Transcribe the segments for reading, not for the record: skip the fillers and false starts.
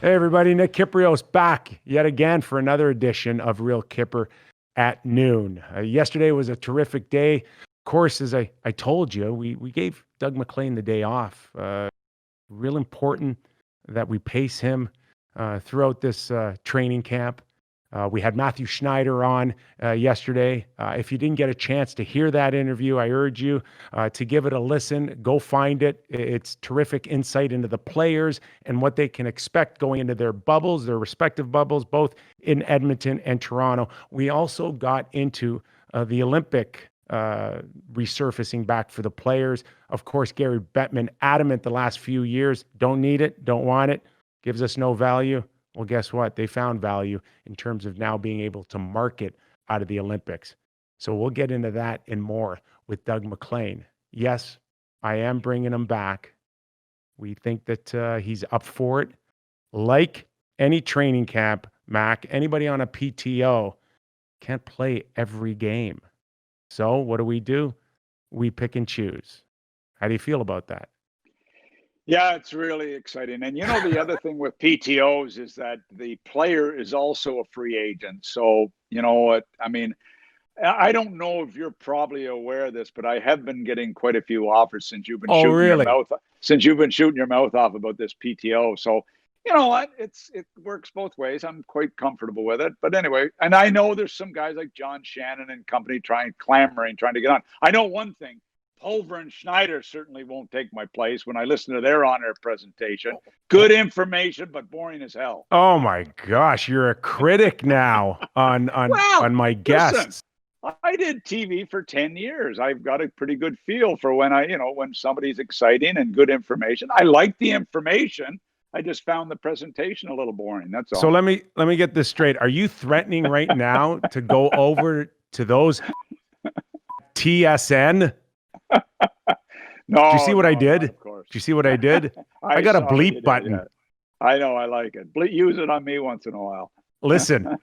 Hey everybody, Nick Kiprios back yet again for another edition of Real Kyper at noon. Yesterday was a terrific day. Of course, as I told you, we gave Doug MacLean the day off. Real important that we pace him throughout this training camp. We had Matthew Schneider on yesterday. If you didn't get a chance to hear that interview, I urge you to give it a listen. Go find it. It's terrific insight into the players and what they can expect going into their bubbles, their respective bubbles, both in Edmonton and Toronto. We also got into the Olympic resurfacing back for the players. Of course, Gary Bettman, adamant the last few years, don't need it, don't want it, gives us no value. Well, guess what? They found value in terms of now being able to market out of the Olympics. So we'll get into that and more with Doug MacLean. Yes, I am bringing him back. We think that he's up for it. Like any training camp, Mac, anybody on a PTO can't play every game. So what do? We pick and choose. How do you feel about that? Yeah, it's really exciting. And the other thing with PTOs is that the player is also a free agent. So, you know what? I mean, I don't know if you're probably aware of this, but I have been getting quite a few offers since you've been shooting your mouth off about this PTO. So, you know what? It works both ways. I'm quite comfortable with it. But anyway, and I know there's some guys like John Shannon and company trying to get on. I know one thing. Pulver and Schneider certainly won't take my place when I listen to their on-air presentation. Good information, but boring as hell. Oh my gosh, you're a critic now on my guests. Listen, I did TV for 10 years. I've got a pretty good feel for when somebody's exciting and good information. I like the information. I just found the presentation a little boring. That's all. So let me get this straight. Are you threatening right now to go over to those TSN? No. Do you see what I did? Of course. Do you see what I did? I got a bleep button. Yeah. I know, I like it. Use it on me once in a while. Listen,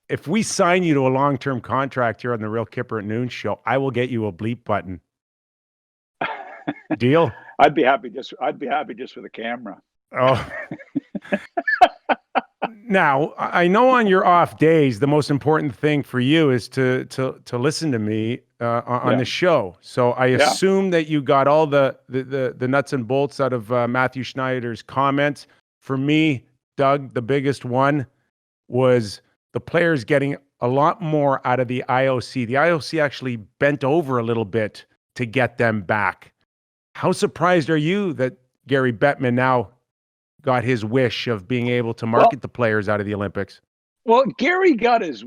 if we sign you to a long-term contract here on the Real Kyper at Noon show, I will get you a bleep button. Deal? I'd be happy just for the camera. Oh. Now, I know on your off days, the most important thing for you is to listen to me on the show. So I assume that you got all the nuts and bolts out of Matthew Schneider's comments. For me, Doug, the biggest one was the players getting a lot more out of the IOC. The IOC actually bent over a little bit to get them back. How surprised are you that Gary Bettman now got his wish of being able to market the players out of the Olympics? Well, Gary got his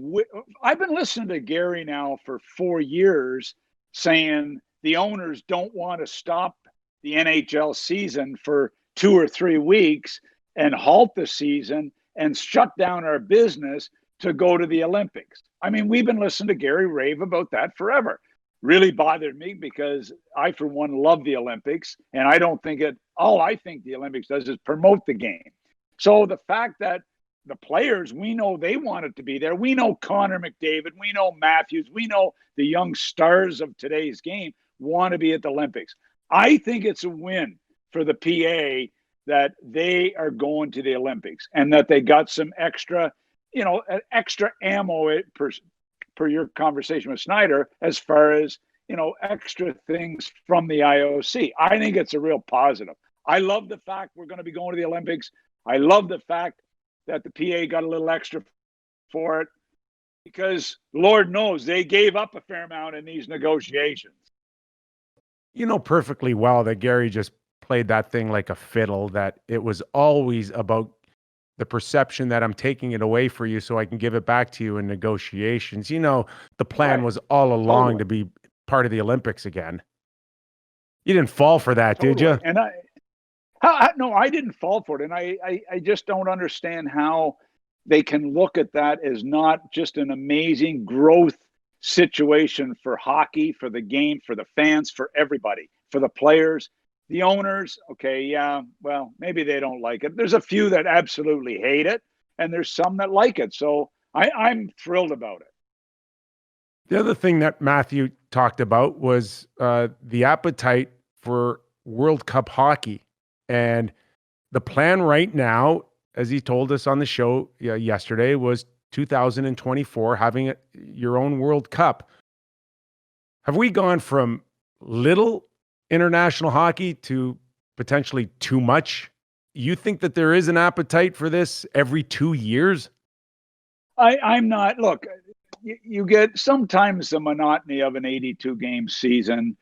I've been listening to Gary now for 4 years saying the owners don't want to stop the NHL season for 2 or 3 weeks and halt the season and shut down our business to go to the Olympics. I mean, we've been listening to Gary rave about that forever. Really bothered me because I, for one, love the Olympics, and I don't think all I think the Olympics does is promote the game. So the fact that the players, we know they want it to be there. We know Connor McDavid, we know Matthews, we know the young stars of today's game want to be at the Olympics. I think it's a win for the PA that they are going to the Olympics and that they got some extra, extra ammo per your conversation with Schneider, as far as, extra things from the IOC. I think it's a real positive. I love the fact we're going to be going to the Olympics. I love the fact that the PA got a little extra for it because Lord knows they gave up a fair amount in these negotiations. You know perfectly well that Gary just played that thing like a fiddle, that it was always about the perception that I'm taking it away for you so I can give it back to you in negotiations. The plan was all along to be part of the Olympics again. You didn't fall for that, did you? And no, I didn't fall for it. And I just don't understand how they can look at that as not just an amazing growth situation for hockey, for the game, for the fans, for everybody, for the players. The owners, okay, yeah, well, maybe they don't like it. There's a few that absolutely hate it, and there's some that like it. So I'm thrilled about it. The other thing that Matthew talked about was the appetite for World Cup hockey and the plan right now, as he told us on the show yesterday, was 2024, having your own World Cup. Have we gone from little international hockey to potentially too much? You think that there is an appetite for this every 2 years? I'm not. Look, you get sometimes the monotony of an 82 game season,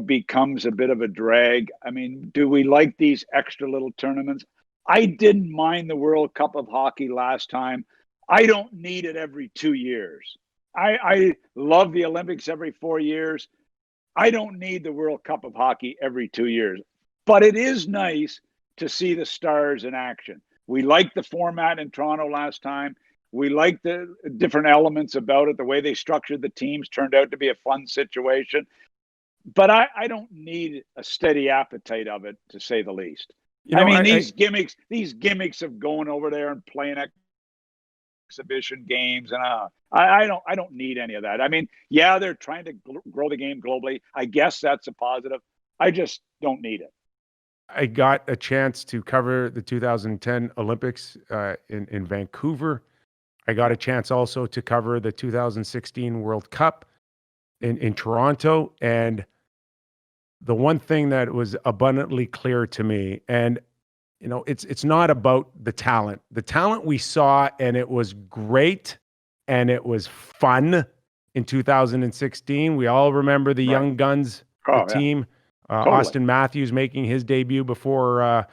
becomes a bit of a drag. I mean, do we like these extra little tournaments? I didn't mind the World Cup of Hockey last time. I don't need it every 2 years. I love the Olympics every 4 years. I don't need the World Cup of Hockey every 2 years. But it is nice to see the stars in action. We liked the format in Toronto last time. We liked the different elements about it. The way they structured the teams turned out to be a fun situation. But I don't need a steady appetite of it, to say the least. These gimmicks of going over there and playing exhibition games, and I don't need any of that. I mean, yeah, they're trying to grow the game globally. I guess that's a positive. I just don't need it. I got a chance to cover the 2010 Olympics in Vancouver. I got a chance also to cover the 2016 World Cup in Toronto. And the one thing that was abundantly clear to me, and it's not about the talent. The talent we saw, and it was great, and it was fun in 2016. We all remember the young guns, team. Totally. Austin Matthews making his debut before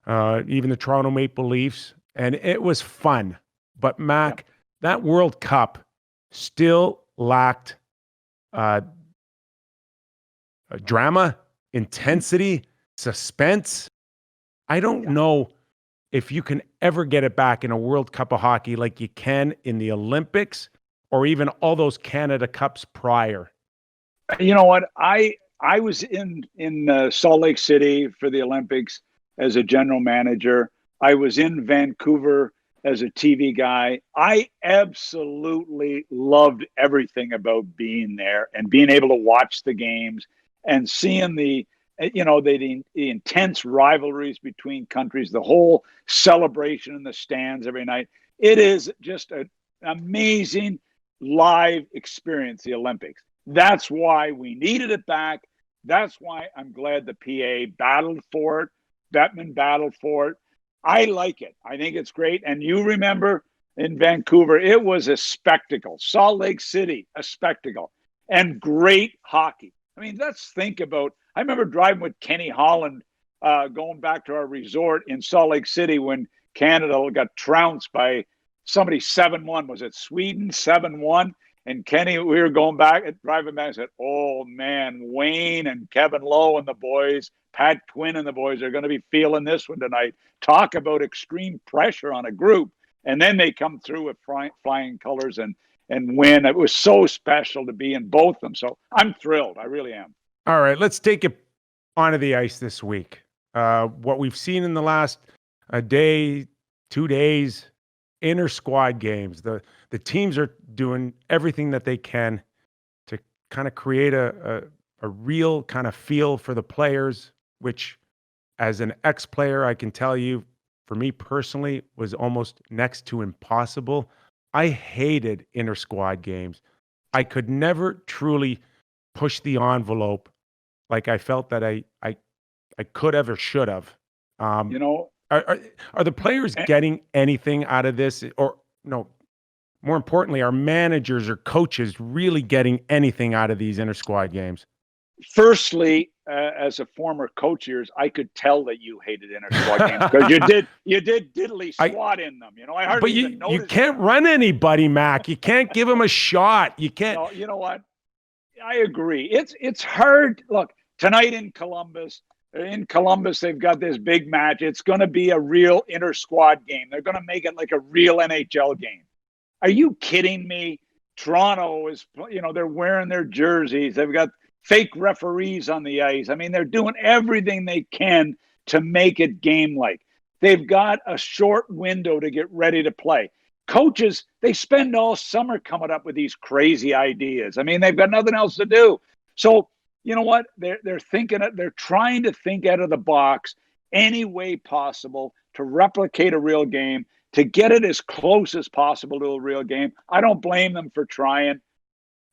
even the Toronto Maple Leafs, and it was fun. But Mac, that World Cup still lacked drama, intensity, suspense. I don't know if you can ever get it back in a World Cup of Hockey like you can in the Olympics or even all those Canada Cups prior. You know what? I was in Salt Lake City for the Olympics as a general manager. I was in Vancouver as a TV guy. I absolutely loved everything about being there and being able to watch the games and seeing the intense rivalries between countries, the whole celebration in the stands every night. It is just an amazing live experience, the Olympics. That's why we needed it back. That's why I'm glad the PA battled for it. Bettman battled for it. I like it. I think it's great. And you remember in Vancouver, it was a spectacle. Salt Lake City, a spectacle. And great hockey. I mean, let's think about, I remember driving with Kenny Holland going back to our resort in Salt Lake City when Canada got trounced by somebody 7-1. Was it Sweden 7-1? And Kenny, we were going back and driving back and said, oh man, Wayne and Kevin Lowe and the boys, Pat Quinn and the boys are going to be feeling this one tonight. Talk about extreme pressure on a group. And then they come through with flying colors and win. It was so special to be in both of them. So I'm thrilled. I really am. All right, let's take it onto the ice this week. What we've seen in the last day, 2 days, inter squad games. The teams are doing everything that they can to kind of create a real kind of feel for the players, which as an ex-player, I can tell you, for me personally, was almost next to impossible. I hated inter squad games. I could never truly push the envelope like I felt that I could have or should have. Are the players getting anything out of this? Or no, more importantly, are managers or coaches really getting anything out of these inter squad games? Firstly, as a former coach years, I could tell that you hated inter squad games because you did diddly squat in them. I hardly even noticed. You can't run anybody, Mac. You can't give them a shot. You can't. No, you know what? I agree. It's hard. Look, tonight in Columbus, they've got this big match. It's going to be a real inter squad game. They're going to make it like a real NHL game. Are you kidding me? Toronto is, they're wearing their jerseys. They've got fake referees on the ice. I mean, they're doing everything they can to make it game-like. They've got a short window to get ready to play. Coaches, they spend all summer coming up with these crazy ideas. I mean, they've got nothing else to do. So, you know what? They're thinking it. They're trying to think out of the box. any way possible to replicate a real game, to get it as close as possible to a real game. I don't blame them for trying,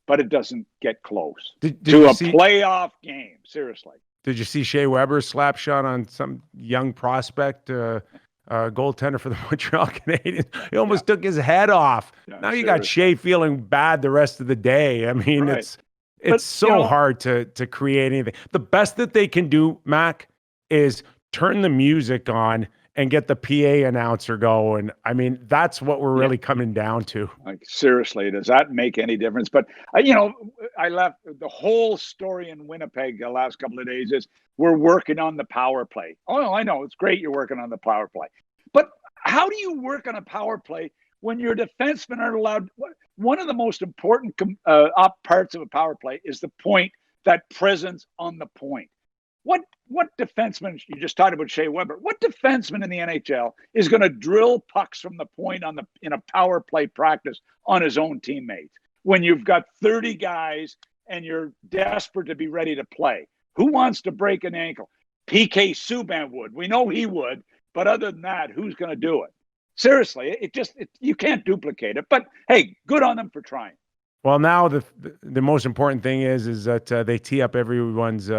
but it doesn't get close to a playoff game. Seriously. Did you see Shea Weber's slap shot on some young prospect, goaltender for the Montreal Canadiens? He almost took his head off. Now you got Shea feeling bad the rest of the day. I mean, it's so hard to create anything. The best that they can do, Mac, is turn the music on and get the PA announcer going. I mean, that's what we're really coming down to. Like, seriously, does that make any difference? But, I left the whole story in Winnipeg the last couple of days is we're working on the power play. Oh, I know. It's great you're working on the power play. But how do you work on a power play when your defensemen aren't allowed? One of the most important parts of a power play is the point, that presence on the point. What defenseman, you just talked about Shea Weber, what defenseman in the NHL is going to drill pucks from the point in a power play practice on his own teammates when you've got 30 guys and you're desperate to be ready to play? Who wants to break an ankle? PK Subban would. We know he would. But other than that, who's going to do it? Seriously, you can't duplicate it. But, hey, good on them for trying. Well, now the most important thing is that they tee up everyone's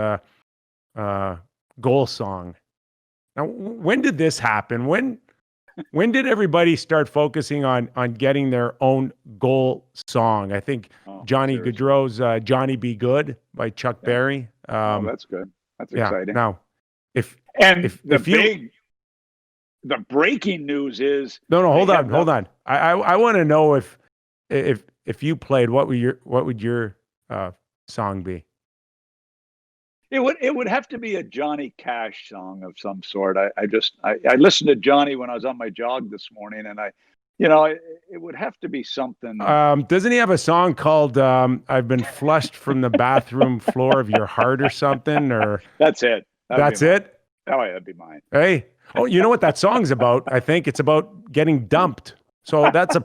goal song. Now, when did this happen? When did everybody start focusing on getting their own goal song? I think Johnny Gaudreau's "Johnny Be Good" by Chuck Berry. That's good. That's exciting. Now, if the breaking news is hold on. I want to know if you played, what would your song be? It would have to be a Johnny Cash song of some sort. I listened to Johnny when I was on my jog this morning, and it would have to be something. Doesn't he have a song called "I've Been Flushed from the Bathroom Floor of Your Heart" or something? Or that's it. That's it. Oh, yeah, that'd be mine. Hey, you know what that song's about? I think it's about getting dumped. So that's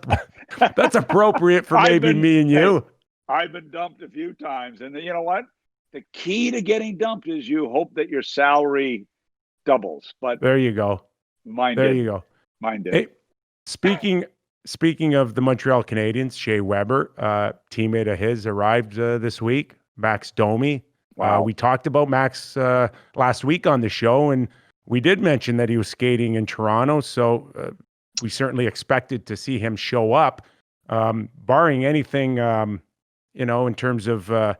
appropriate for maybe me and you. I've been dumped a few times, and you know what? The key to getting dumped is you hope that your salary doubles. But there you go. Mine did. Hey, speaking of the Montreal Canadiens, Shea Weber, teammate of his, arrived this week. Max Domi. Wow. We talked about Max last week on the show, and we did mention that he was skating in Toronto. So we certainly expected to see him show up, barring anything, in terms of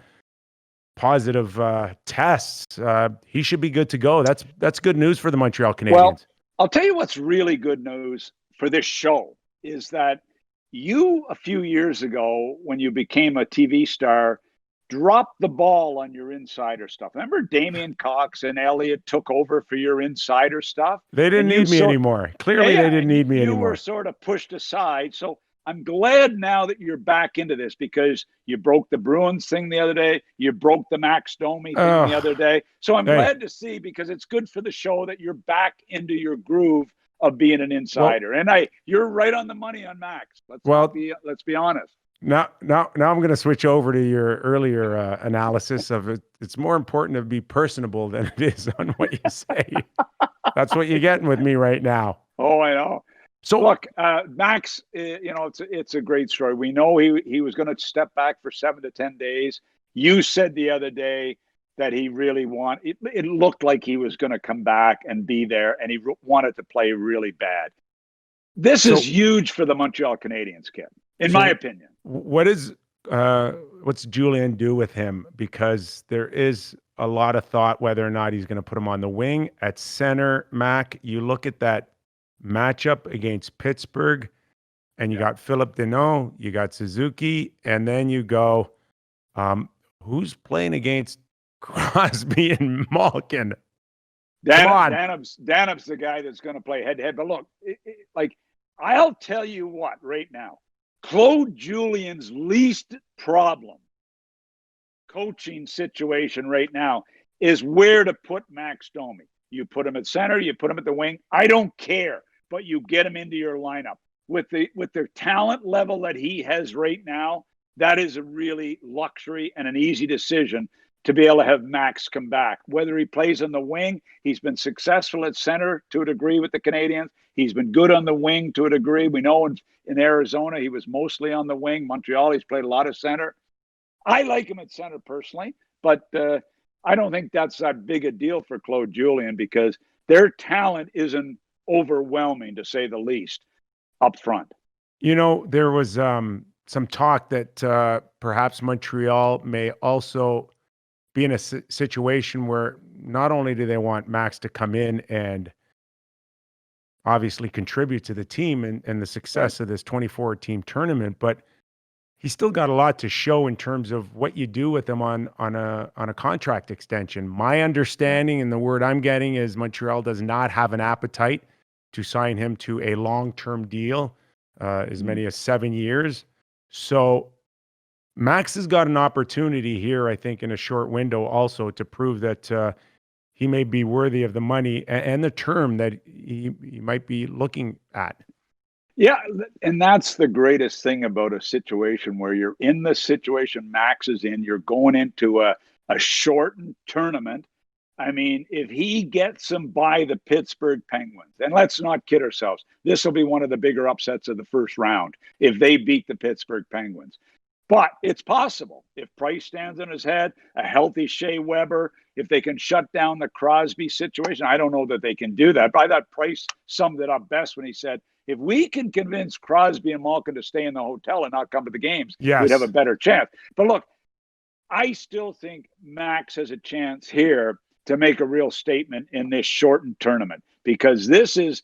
positive tests. He should be good to go. That's good news for the Montreal Canadiens. Well, I'll tell you what's really good news for this show is that you, a few years ago, when you became a TV star, dropped the ball on your insider stuff. Remember Damian Cox and Elliott took over for your insider stuff? They didn't need me anymore. Clearly, they didn't need me anymore. You were sort of pushed aside. So I'm glad now that you're back into this because you broke the Bruins thing the other day. You broke the Max Domi thing the other day. So I'm glad to see, because it's good for the show that you're back into your groove of being an insider. And you're right on the money on Max. Let's be honest. Now I'm going to switch over to your earlier analysis of it. It's more important to be personable than it is on what you say. That's what you're getting with me right now. Oh, I know. So look, Max, it's a great story. We know he was going to step back for 7 to 10 days. You said the other day that he really it looked like he was going to come back and be there, and he wanted to play really bad. This is huge for the Montreal Canadiens, kid, in my opinion. What's Julien do with him? Because there is a lot of thought whether or not he's going to put him on the wing at center. Mac, you look at that matchup against Pittsburgh, and you got Philip Deneau, you got Suzuki, and then you go, who's playing against Crosby and Malkin? Danup's the guy that's going to play head-to-head. But look, I'll tell you what right now, Claude Julien's least problem coaching situation right now is where to put Max Domi. You put him at center, you put him at the wing. I don't care, but you get him into your lineup. With the talent level that he has right now, that is a really luxury and an easy decision to be able to have Max come back. Whether he plays on the wing, he's been successful at center to a degree with the Canadiens. He's been good on the wing to a degree. We know in Arizona, he was mostly on the wing. Montreal, he's played a lot of center. I like him at center personally, but I don't think that's that big a deal for Claude Julien because their talent isn't overwhelming, to say the least, up front. You know, there was some talk that perhaps Montreal may also be in a situation where not only do they want Max to come in and obviously contribute to the team and the success of this 24-team tournament, but he's still got a lot to show in terms of what you do with him on a contract extension. My understanding and the word I'm getting is Montreal does not have an appetite to sign him to a long-term deal, as many as 7 years. So Max has got an opportunity here, I think, in a short window also to prove that he may be worthy of the money and the term that he might be looking at. Yeah, and that's the greatest thing about a situation where you're in the situation Max is in. You're going into a shortened tournament. I mean, if he gets them by the Pittsburgh Penguins, and let's not kid ourselves, this will be one of the bigger upsets of the first round if they beat the Pittsburgh Penguins. But it's possible if Price stands on his head, a healthy Shea Weber, if they can shut down the Crosby situation. I don't know that they can do that. But I thought Price summed it up best when he said, if we can convince Crosby and Malkin to stay in the hotel and not come to the games, we'd have a better chance. But look, I still think Max has a chance here to make a real statement in this shortened tournament because this is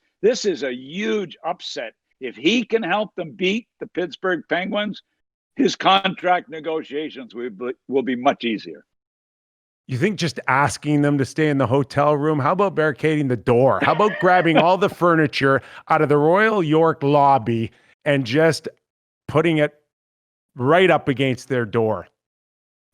a huge upset. If he can help them beat the Pittsburgh Penguins, his contract negotiations will be much easier. You think just asking them to stay in the hotel room? How about barricading the door? How about grabbing all the furniture out of the Royal York lobby and just putting it right up against their door?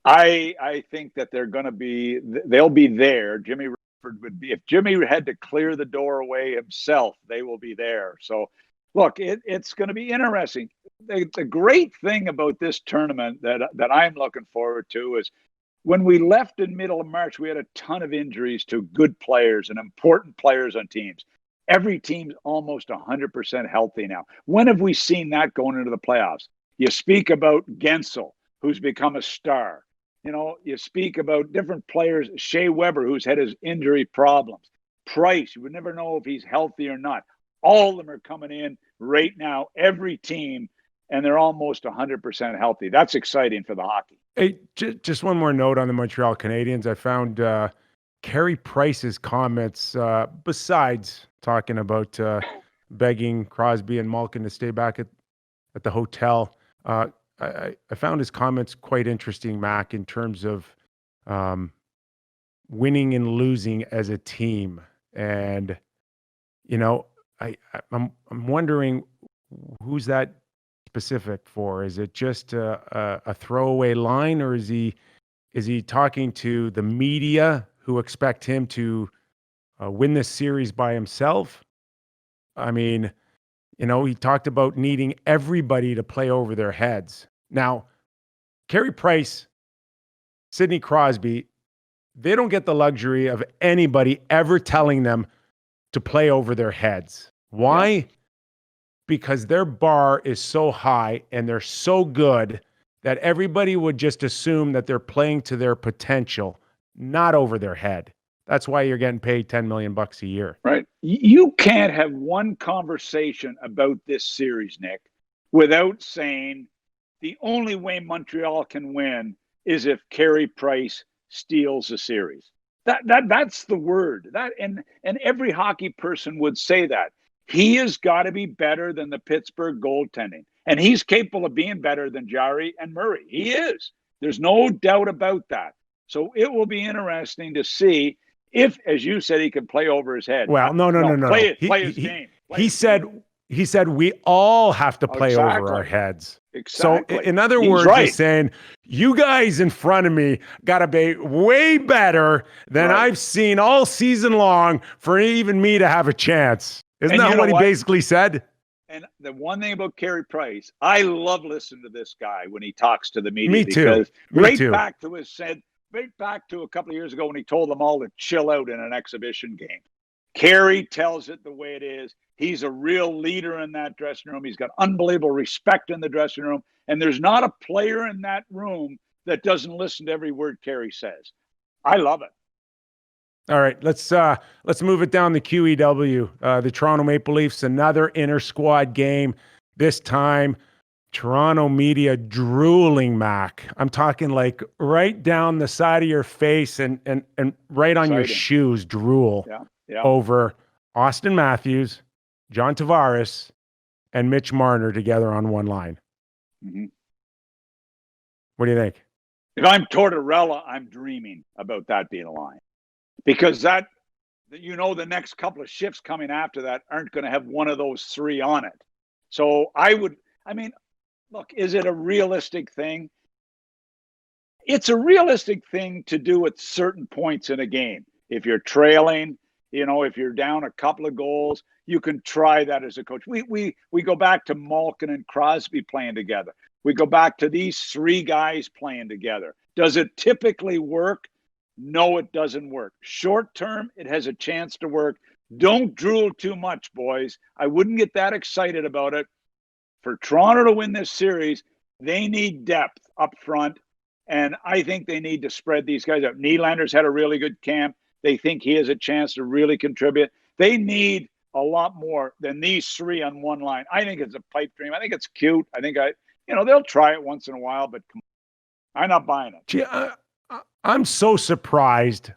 I think that they'll be there. Jimmy Rutherford would be, if Jimmy had to clear the door away himself, they will be there. So look, it's going to be interesting. The great thing about this tournament that I'm looking forward to is when we left in middle of March, we had a ton of injuries to good players and important players on teams. Every team's almost 100% healthy now. When have we seen that going into the playoffs? You speak about Gensel, who's become a star. You know, you speak about different players, Shea Weber, who's had his injury problems. Price, you would never know if he's healthy or not. All of them are coming in right now, every team, and they're almost 100% healthy. That's exciting for the hockey. Hey, just one more note on the Montreal Canadiens. I found Carey Price's comments, besides talking about begging Crosby and Malkin to stay back at the hotel. I found his comments quite interesting, Mac, in terms of winning and losing as a team. And, you know, I'm wondering who's that specific for? Is it just a throwaway line, or is he talking to the media who expect him to win this series by himself? I mean, you know, he talked about needing everybody to play over their heads. Now, Carey Price, Sidney Crosby, they don't get the luxury of anybody ever telling them to play over their heads. Why? Yeah. Because their bar is so high and they're so good that everybody would just assume that they're playing to their potential, not over their head. That's why you're getting paid $10 million a year. Right. You can't have one conversation about this series, Nick, without saying the only way Montreal can win is if Carey Price steals the series. That's the word. And every hockey person would say that. He has got to be better than the Pittsburgh goaltending. And he's capable of being better than Jarry and Murray. He is. There's no doubt about that. So it will be interesting to see if, as you said, he can play over his head. Well, no. Play his game. He said we all have to play over our heads. Exactly. So in other words, he's saying, you guys in front of me got to be way better than I've seen all season long for even me to have a chance. Isn't that what he basically said? And the one thing about Carey Price, I love listening to this guy when he talks to the media. Me too. Back to his said, right back to a couple of years ago when he told them all to chill out in an exhibition game. Kerry tells it the way it is. He's a real leader in that dressing room. He's got unbelievable respect in the dressing room. And there's not a player in that room that doesn't listen to every word Kerry says. I love it. All right, let's move it down the QEW. The Toronto Maple Leafs, another inter-squad game. This time, Toronto media drooling, Mac. I'm talking like right down the side of your face and right on your shoes, drool over Austin Matthews, John Tavares, and Mitch Marner together on one line. Mm-hmm. What do you think? If I'm Tortorella, I'm dreaming about that being a line. Because the next couple of shifts coming after that aren't going to have one of those three on it. So look, is it a realistic thing? It's a realistic thing to do at certain points in a game. If you're trailing, if you're down a couple of goals, you can try that as a coach. We go back to Malkin and Crosby playing together. We go back to these three guys playing together. Does it typically work? No, it doesn't work. Short term, it has a chance to work. Don't drool too much, boys. I wouldn't get that excited about it. For Toronto to win this series, they need depth up front, and I think they need to spread these guys out. Nylander's had a really good camp. They think he has a chance to really contribute. They need a lot more than these three on one line. I think it's a pipe dream. I think it's cute. I think they'll try it once in a while, but I'm not buying it. Gee, I'm so surprised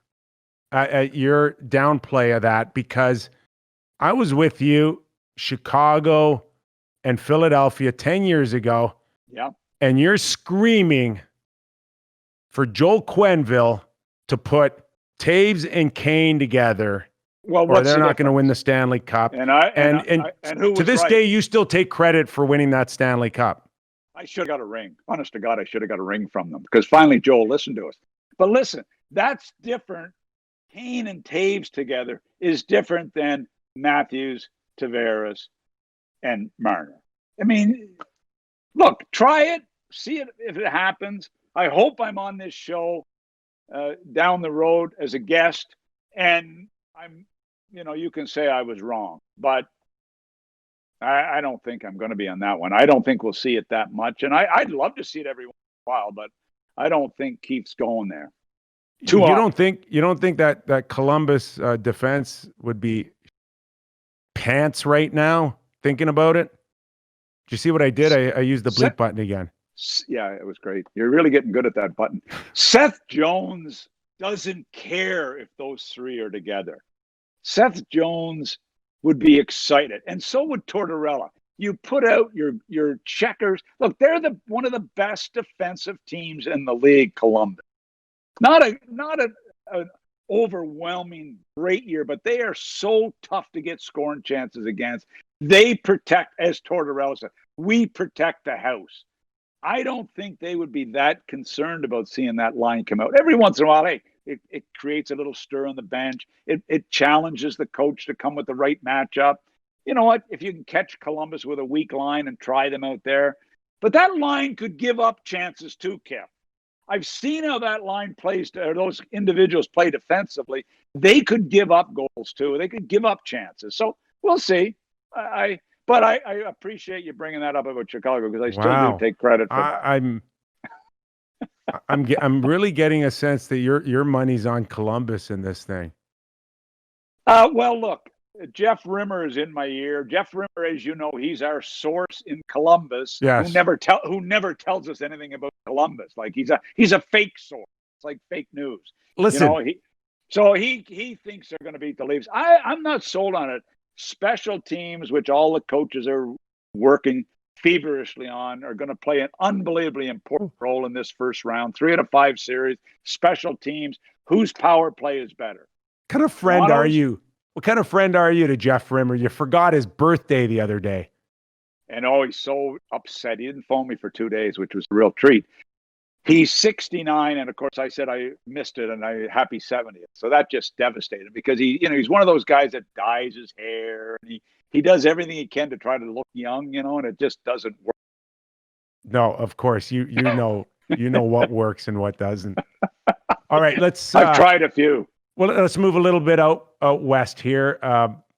at your downplay of that because I was with you, Chicago and Philadelphia 10 years ago. Yeah. And you're screaming for Joel Quenneville to put Taves and Kane together. Well, or they're not going to win the Stanley Cup. And who to this day, you still take credit for winning that Stanley Cup. I should have got a ring. Honest to God, I should have got a ring from them because finally Joel listened to us. But listen, that's different. Kane and Taves together is different than Matthews, Tavares, and Marner. I mean, look, try it. See it if it happens. I hope I'm on this show down the road as a guest. And you can say I was wrong. But I don't think I'm going to be on that one. I don't think we'll see it that much. And I'd love to see it every once in a while, but I don't think Keith's going there. You don't think that Columbus defense would be pants right now thinking about it? Did you see what I did? I used the bleep button again. Yeah, it was great. You're really getting good at that button. Seth Jones doesn't care if those three are together. Seth Jones would be excited, and so would Tortorella. You put out your checkers. Look, they're one of the best defensive teams in the league, Columbus. Not an overwhelming great year, but they are so tough to get scoring chances against. They protect, as Tortorella said, we protect the house. I don't think they would be that concerned about seeing that line come out. Every once in a while, hey, it creates a little stir on the bench. It challenges the coach to come with the right matchup. You know what? If you can catch Columbus with a weak line and try them out there. But that line could give up chances too, Kev. I've seen how that line plays, or those individuals play defensively. They could give up goals too. They could give up chances. So we'll see. But I appreciate you bringing that up about Chicago because I still do take credit for that. I'm really getting a sense that your money's on Columbus in this thing. Well, look, Jeff Rimmer is in my ear. Jeff Rimmer, as you know, he's our source in Columbus. Yes. Who never tells us anything about Columbus. Like he's a fake source. It's like fake news. Listen, he thinks they're going to beat the Leafs. I'm not sold on it. Special teams, which all the coaches are working feverishly on, are going to play an unbelievably important role in this first round. 3 out of 5 series. Special teams. Whose power play is better? What kind of friend are you? What kind of friend are you to Jeff Rimmer? You forgot his birthday the other day. And he's so upset. He didn't phone me for 2 days, which was a real treat. He's 69, and of course I said I missed it, and happy 70th. So that just devastated him because he's one of those guys that dyes his hair, and he does everything he can to try to look young, and it just doesn't work. No, of course you know what works and what doesn't. All right, let's. I've tried a few. Well, let's move a little bit out west here.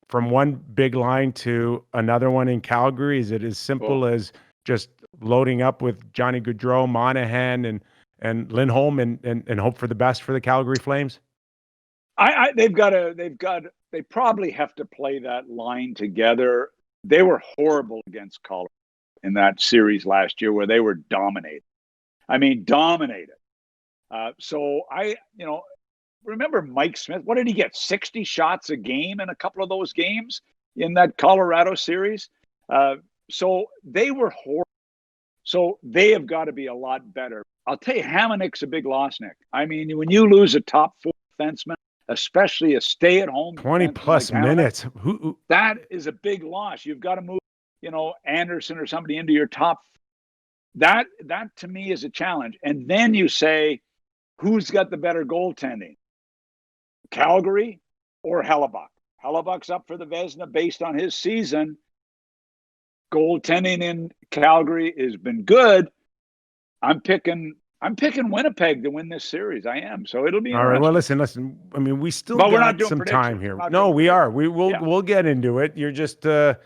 From one big line to another one in Calgary. Is it as simple as just loading up with Johnny Gaudreau, Monahan, and Lindholm, and hope for the best for the Calgary Flames? They probably have to play that line together. They were horrible against Colorado in that series last year where they were dominated. I mean, dominated. So remember Mike Smith? What did he get? 60 shots a game in a couple of those games in that Colorado series. So they were horrible. So they have got to be a lot better. I'll tell you, Hamonic's a big loss, Nick. I mean, when you lose a top 4 defenseman, especially a stay-at-home 20 plus like minutes, that is a big loss. You've got to move, Anderson or somebody into your top. That to me is a challenge. And then you say, who's got the better goaltending? Calgary or Hellebuck? Hellebuck's up for the Vezina based on his season. Goaltending in Calgary has been good. I'm picking Winnipeg to win this series. I am. So it'll be all right. Well, listen. I mean, we still got some time here. No, we are. We'll get into it. You're just I'm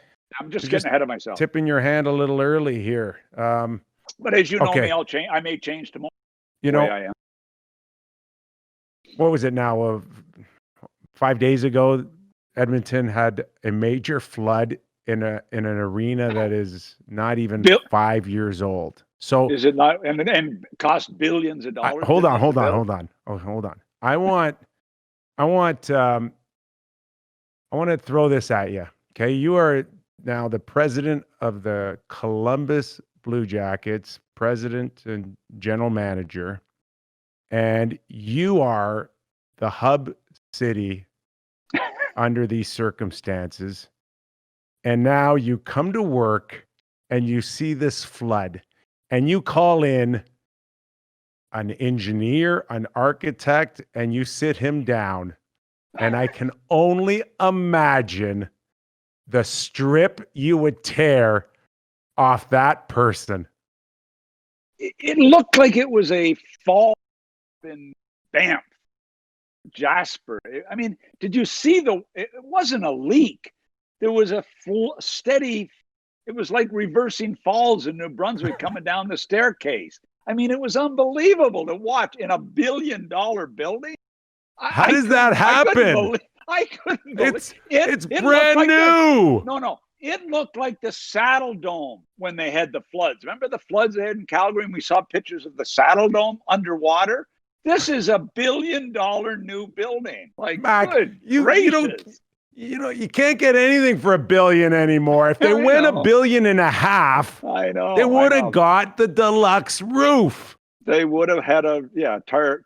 just getting ahead of myself. Tipping your hand a little early here. But as you know me, I'll change. I may change tomorrow. I am. What was it now? 5 days ago, Edmonton had a major flood in an arena that is not even 5 years old. So is it not? And cost billions of dollars. Hold on. I want to throw this at you. Okay, you are now the president of the Columbus Blue Jackets, president and general manager, and you are the hub city under these circumstances. And now you come to work and you see this flood and you call in an engineer, an architect, and you sit him down. And I can only imagine the strip you would tear off that person. It looked like it was a fall in Banff, Jasper. I mean, did you see it wasn't a leak. There was a full steady, it was like reversing falls in New Brunswick coming down the staircase. I mean, it was unbelievable to watch in $1 billion building. How does that happen? I couldn't believe it. It's brand new. No. It looked like the Saddle Dome when they had the floods. Remember the floods they had in Calgary and we saw pictures of the Saddle Dome underwater? This is $1 billion new building. Like, Mac, good gracious. You can't get anything for $1 billion anymore. If they win $1.5 billion, I know they would have got the deluxe roof. They would have had a tarred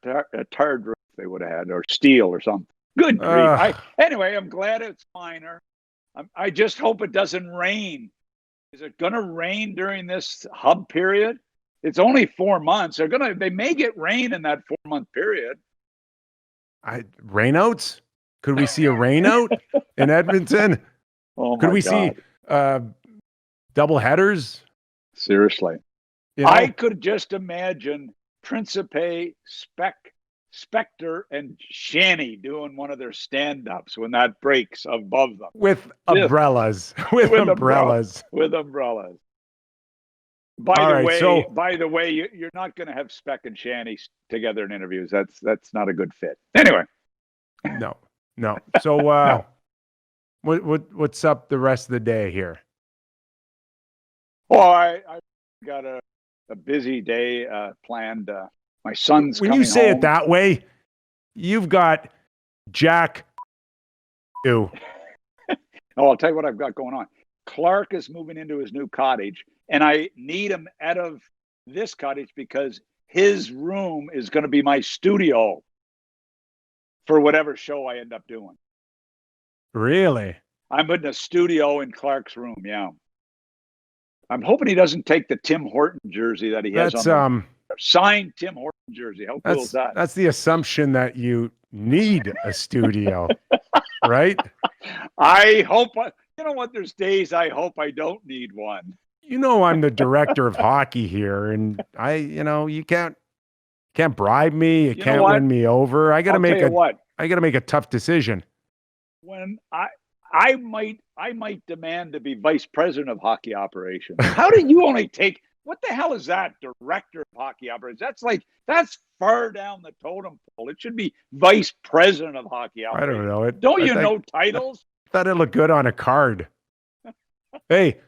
roof. They would have had, or steel or something. Good grief! Anyway, I'm glad it's minor. I just hope it doesn't rain. Is it going to rain during this hub period? It's only 4 months. They may get rain in that 4-month period. Rainouts? Could we see a rainout in Edmonton? Could we see double headers? Seriously. I could just imagine Principe, Spectre, and Shanny doing one of their stand-ups when that breaks above them. With umbrellas. With umbrellas. By the way, you're not going to have Speck and Shanny together in interviews. That's not a good fit. Anyway. No. So what's up the rest of the day here? Well, I got a busy day planned. My son's when coming you say home. It that way, you've got Jack. Oh, I'll tell you what I've got going on. Clark is moving into his new cottage, and I need him out of this cottage because his room is going to be my studio for whatever show I end up doing. Really? I'm putting a studio in Clark's room, yeah. I'm hoping he doesn't take the Tim Horton jersey that he has on. Signed Tim Horton jersey. How cool is that? That's the assumption that you need a studio, right? I hope. You know what? There's days I hope I don't need one. I'm the director of hockey here, and you can't Can't bribe me. You You know can't what? win me over. I got to I'll tell make you what. I got to make a tough decision. When I might demand to be vice president of hockey operations. How do you only take? What the hell is that? Director of hockey operations. That's far down the totem pole. It should be vice president of hockey I operations. don't know it. Don't you know titles? Thought it looked good on a card. Hey,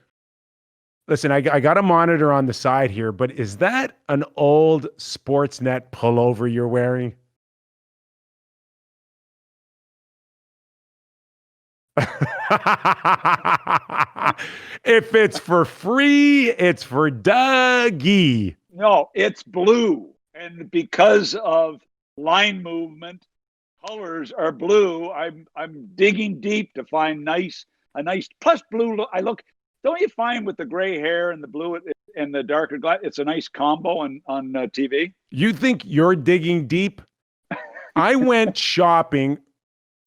listen, I got a monitor on the side here, but is that an old Sportsnet pullover you're wearing? If it's for free, it's for Dougie. No, it's blue. And because of line movement, colors are blue. I'm digging deep to find a nice plus blue. Don't you find with the gray hair and the blue and the darker glass, it's a nice combo on TV? You think you're digging deep? I went shopping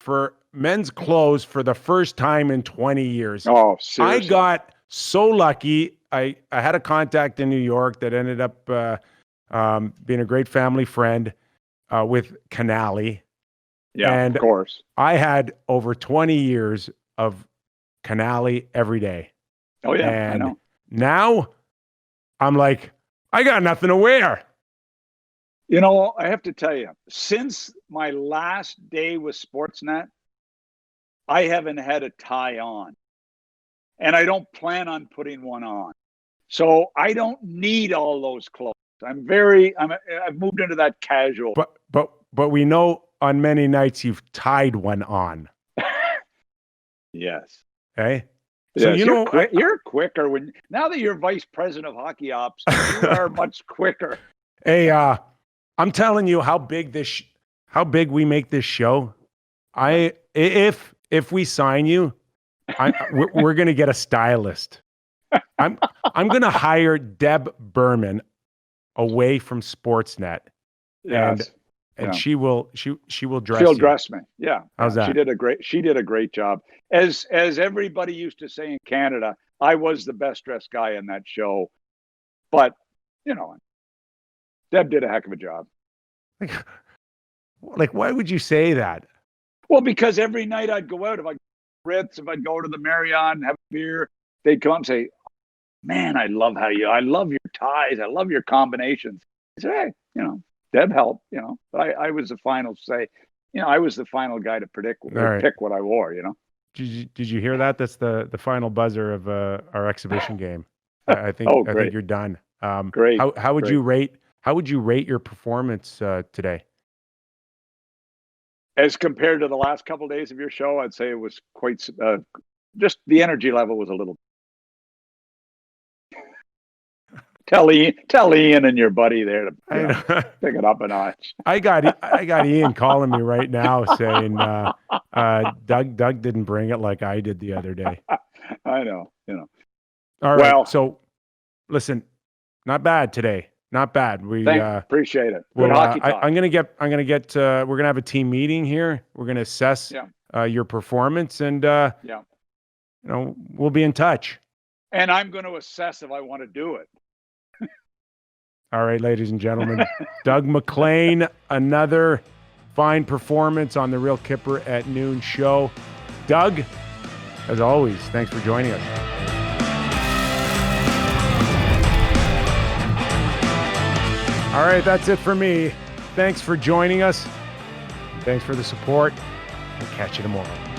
for men's clothes for the first time in 20 years. Oh, seriously. I got so lucky. I had a contact in New York that ended up being a great family friend with Canali. Yeah, and of course. I had over 20 years of Canali every day. Oh, yeah, and I know. Now I'm like, I got nothing to wear. You know, I have to tell you, since my last day with Sportsnet, I haven't had a tie on. And I don't plan on putting one on. So I don't need all those clothes. I've moved into that casual. But we know on many nights you've tied one on. Yes. Okay. So yes, you're quicker now that you're vice president of hockey ops, you are much quicker. Hey, I'm telling you how big we make this show. If we sign you, we're gonna get a stylist. I'm gonna hire Deb Berman away from Sportsnet, yes. and she will dress. She'll you. dress me. Yeah. How's that? She did a great job. As everybody used to say in Canada, I was the best dressed guy in that show. But, Deb did a heck of a job. Like why would you say that? Well, because every night I'd go out, if I Ritz, if I'd go to the Marriott and have a beer, they'd come and say, "Man, I love your ties, I love your combinations." I said, "Hey, Deb helped, but I was the final say, I was the final guy to pick what I wore, Did you hear that? That's the final buzzer of our exhibition game. I think I think you're done. Great. How would you rate your performance today? As compared to the last couple of days of your show, I'd say it was quite just the energy level was a little. Tell Ian and your buddy there to pick it up a notch. I got Ian calling me right now saying Doug didn't bring it like I did the other day. I know. All right. Well, so listen, not bad today. Not bad. We appreciate it. Good hockey talk. I'm gonna get. We're gonna have a team meeting here. We're gonna assess your performance, and we'll be in touch. And I'm going to assess if I want to do it. All right, ladies and gentlemen, Doug MacLean, another fine performance on the Real Kyper at Noon show. Doug, as always, thanks for joining us. All right, that's it for me. Thanks for joining us. Thanks for the support. I'll catch you tomorrow.